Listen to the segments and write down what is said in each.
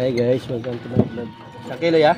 Hi guys, welcome to my vlog. Sa kilo ya?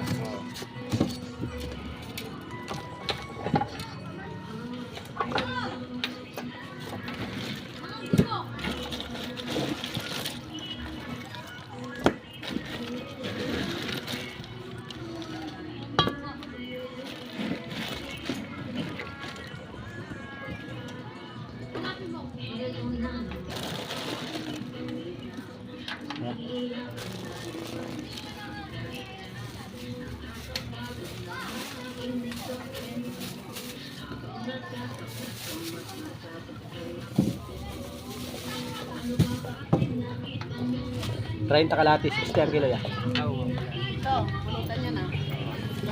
Try kalatis, isang kilo ya. Ito, pulutan niya na.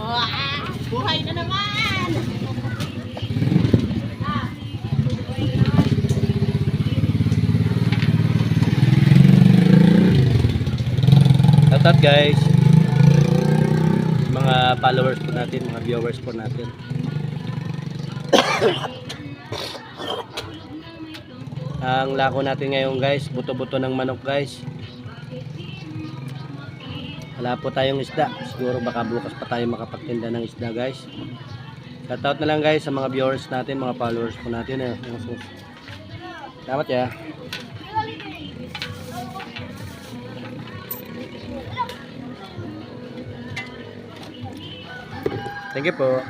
Oh, buhay na naman! Shout out guys, mga followers po natin, mga viewers po natin. Ang lako natin ngayon guys, buto-buto ng manok guys. Wala po tayong isda, siguro baka bukas pa tayo makapagtinda ng isda guys. Shout out na lang guys sa mga viewers natin, mga followers po natin. Salamat ya. Thank you po.